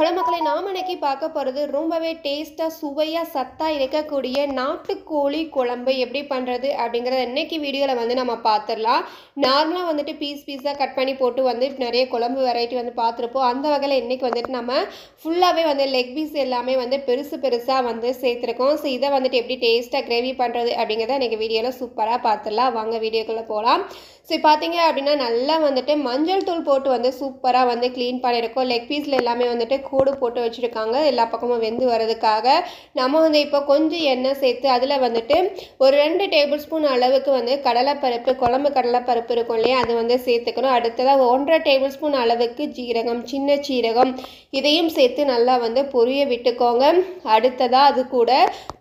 Hello மக்களே, நாம் இன்னைக்கு பார்க்க போகிறது ரொம்பவே டேஸ்ட்டாக சுவையாக சத்தாக இருக்கக்கூடிய நாட்டுக்கோழி குழம்பு எப்படி பண்ணுறது அப்படிங்கிறத இன்னைக்கு வீடியோவில் வந்து நம்ம பார்த்துடலாம். நார்மலாக வந்துட்டு பீஸாக கட் பண்ணி போட்டு நிறைய குழம்பு வெரைட்டி பார்த்துருப்போம். அந்த வகையில் இன்றைக்கி வந்துட்டு நம்ம ஃபுல்லாகவே லெக் பீஸ் எல்லாமே பெருசாக சேர்த்துருக்கோம். ஸோ இதை எப்படி டேஸ்ட்டாக கிரேவி பண்ணுறது அப்படிங்கிறத இன்றைக்கி வீடியோவில் சூப்பராக பார்த்துடலாம். வாங்க வீடியோக்குள்ளே போகலாம். ஸோ பார்த்தீங்க அப்படின்னா நல்லா மஞ்சள் தூள் போட்டு சூப்பராக க்ளீன் பண்ணியிருக்கோம். லெக் பீஸில் எல்லாமே கூடு போட்டு வச்சுருக்காங்க எல்லா பக்கமும் வெந்து வரதுக்காக. நம்ம இப்போ கொஞ்சம் எண்ணெய் சேர்த்து அதில் ஒரு 2 டேபிள் ஸ்பூன் அளவுக்கு கடலைப்பருப்பு, குழம்பு கடலைப்பருப்பு இருக்கும் இல்லையா, அது சேர்த்துக்கணும். அடுத்ததாக 1.5 டேபிள் ஸ்பூன் அளவுக்கு ஜீரகம், சின்ன சீரகம், இதையும் சேர்த்து நல்லா பொரிய விட்டுக்கோங்க. அடுத்ததாக அது கூட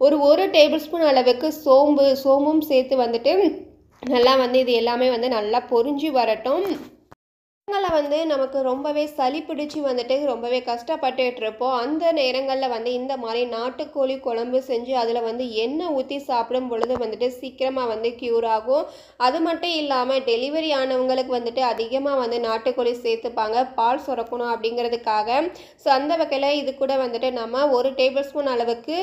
ஒரு டேபிள் ஸ்பூன் அளவுக்கு சோம்பும் சேர்த்து நல்லா இது எல்லாமே நல்லா பொரிஞ்சு வரட்டும். நமக்கு ரொம்பவே சளி பிடிச்சி ரொம்பவே கஷ்டப்பட்டுட்டு இருப்போம். அந்த நேரங்களில் இந்த மாதிரி நாட்டுக்கோழி குழம்பு செஞ்சு அதில் எண்ணெய் ஊற்றி சாப்பிடும் பொழுது சீக்கிரமாக க்யூர் ஆகும். அது மட்டும் இல்லாமல் டெலிவரி ஆனவங்களுக்கு அதிகமாக நாட்டுக்கோழி சேர்த்துப்பாங்க பால் சுரக்கணும் அப்படிங்கிறதுக்காக. ஸோ அந்த வகையில் இது கூட நம்ம 1 டேபிள் ஸ்பூன் அளவுக்கு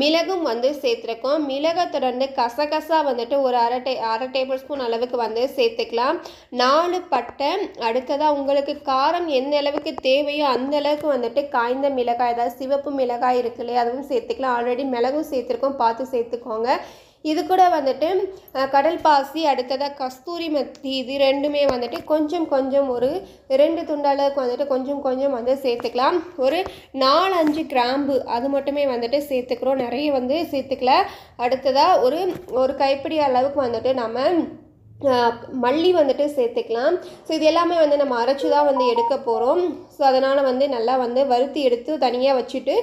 மிளகும் சேர்த்துருக்கோம். மிளகை தொடர்ந்து கசகசா ஒரு அரை டேபிள் ஸ்பூன் அளவுக்கு சேர்த்துக்கலாம். 4 பட்டை. அடுத்ததாக உங்களுக்கு காரம் எந்த அளவுக்கு தேவையோ அந்த அளவுக்கு காய்ந்த மிளகாய், அதாவது சிவப்பு மிளகாய் இருக்கு இல்லையா, அதுவும் சேர்த்துக்கலாம். ஆல்ரெடி மிளகும் சேர்த்துருக்கோம், பார்த்து சேர்த்துக்கோங்க. இது கூட கடல் பாசி, அடுத்ததாக கஸ்தூரி மெத்தி, இது ரெண்டுமே கொஞ்சம் ஒரு 2 துண்டு அளவுக்கு கொஞ்சம் சேர்த்துக்கலாம். ஒரு 4-5 கிராம்பு அது மட்டுமே சேர்த்துக்கிறோம், நிறைய சேர்த்துக்கல. அடுத்ததாக ஒரு கைப்பிடி அளவுக்கு நம்ம மல்லி சேர்த்துக்கலாம். ஸோ இது எல்லாமே நம்ம அரைச்சி தான் எடுக்க போகிறோம். ஸோ அதனால் நல்லா வறுத்து எடுத்து தனியாக வச்சுட்டு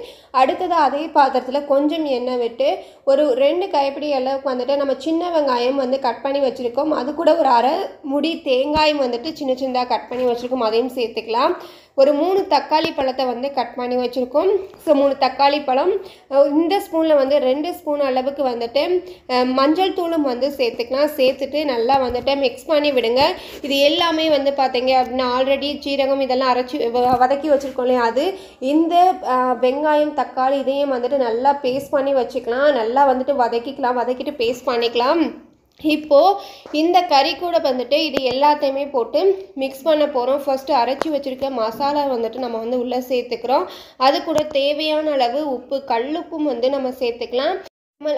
அடுத்ததாக அதே பாத்திரத்தில் கொஞ்சம் எண்ணெய் விட்டு ஒரு 2 கைப்பிடி அளவுக்கு நம்ம சின்ன வெங்காயம் கட் பண்ணி வச்சுருக்கோம். அது கூட ஒரு அரை முடி தேங்காயம் சின்னதாக கட் பண்ணி வச்சுருக்கோம், அதையும் சேர்த்துக்கலாம். ஒரு 3 தக்காளி பழத்தை கட் பண்ணி வச்சுருக்கோம். ஸோ 3 தக்காளி பழம். இந்த ஸ்பூனில் 2 ஸ்பூன் அளவுக்கு மஞ்சள் தூளும் சேர்த்துக்கலாம். சேர்த்துட்டு நல்லா மிக்ஸ் பண்ணி விடுங்க. இது எல்லாமே பார்த்தீங்க அப்படின்னா ஆல்ரெடி சீரகம் இதெல்லாம் அரைச்சி வதக்கி வச்சுருக்கோம் இல்லையா, அது இந்த வெங்காயம் தக்காளி இதையும் நல்லா பேஸ்ட் பண்ணி வச்சுக்கலாம். நல்லா வதக்கிட்டு பேஸ்ட் பண்ணிக்கலாம். இப்போது இந்த கறி கூட இது எல்லாத்தையுமே போட்டு மிக்ஸ் பண்ண போகிறோம். ஃபஸ்ட்டு அரைச்சி வச்சுருக்க மசாலா நம்ம உள்ளே சேர்த்துக்கிறோம். அது கூட தேவையான அளவு உப்பு, கல்லுப்பும் நம்ம சேர்த்துக்கலாம்.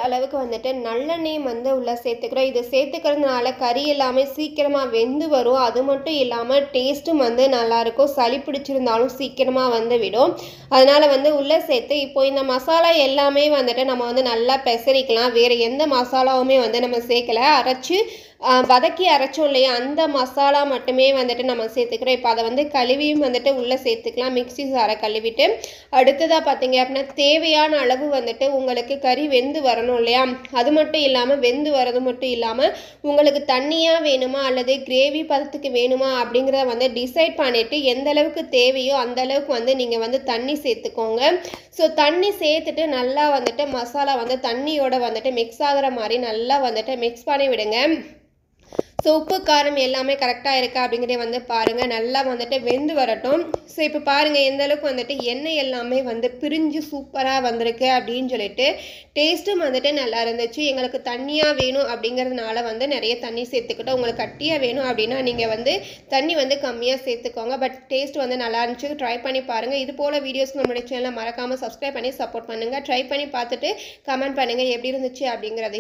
அளவுக்கு நல்லெண்ணெயும் உள்ளே சேர்த்துக்கிறோம். இதை சேர்த்துக்கிறதுனால கறி எல்லாமே சீக்கிரமாக வெந்து வரும். அது மட்டும் இல்லாமல் டேஸ்ட்டும் நல்லாயிருக்கும். சளி பிடிச்சிருந்தாலும் சீக்கிரமாக விடும். அதனால் உள்ளே சேர்த்து இப்போது இந்த மசாலா எல்லாமே நம்ம நல்லா பெசரிக்கலாம். வேறு எந்த மசாலாவுமே நம்ம சேர்க்கலை. வதக்கி அரைச்சோம் இல்லையா, அந்த மசாலா மட்டுமே நம்ம சேர்த்துக்கிறோம். இப்போ அதை கழுவியும் உள்ளே சேர்த்துக்கலாம். மிக்ஸி சாரை கழுவிட்டு அடுத்ததாக பார்த்தீங்க அப்படின்னா தேவையான அளவு உங்களுக்கு கறி வெந்து வரணும் இல்லையா, அது மட்டும் இல்லாமல் வெந்து வரது மட்டும் இல்லாமல் உங்களுக்கு தண்ணியாக வேணுமா அல்லது கிரேவி பதத்துக்கு வேணுமா அப்படிங்கிறத டிசைட் பண்ணிவிட்டு எந்த அளவுக்கு தேவையோ அந்த அளவுக்கு நீங்கள் தண்ணி சேர்த்துக்கோங்க. ஸோ தண்ணி சேர்த்துட்டு நல்லா மசாலா தண்ணியோட மிக்ஸ் ஆகிற மாதிரி நல்லா மிக்ஸ் பண்ணி விடுங்க. ஸோ உப்பு காரம் எல்லாமே கரெக்டாக இருக்கா அப்படிங்கிறத பாருங்கள். நல்லா வெந்து வரட்டும். ஸோ இப்போ பாருங்கள் எந்த அளவுக்கு எண்ணெய் எல்லாமே பிரிஞ்சு சூப்பராக வந்திருக்கு அப்படின்னு சொல்லிட்டு டேஸ்ட்டும் நல்லா இருந்துச்சு. எங்களுக்கு தண்ணியாக வேணும் அப்படிங்கிறதுனால நிறைய தண்ணி சேர்த்துக்கிட்டோம். உங்களுக்கு கட்டியாக வேணும் அப்படின்னா நீங்கள் தண்ணி கம்மியாக சேர்த்துக்கோங்க. பட் டேஸ்ட் நல்லா இருந்துச்சு. ட்ரை பண்ணி பாருங்கள். இது போல் வீடியோஸ் நம்மளுடைய சேனலை மறக்காமல் சப்ஸ்கிரைப் பண்ணி சப்போர்ட் பண்ணுங்கள். ட்ரை பண்ணி பார்த்துட்டு கமெண்ட் பண்ணுங்கள் எப்படி இருந்துச்சு அப்படிங்கிறதை.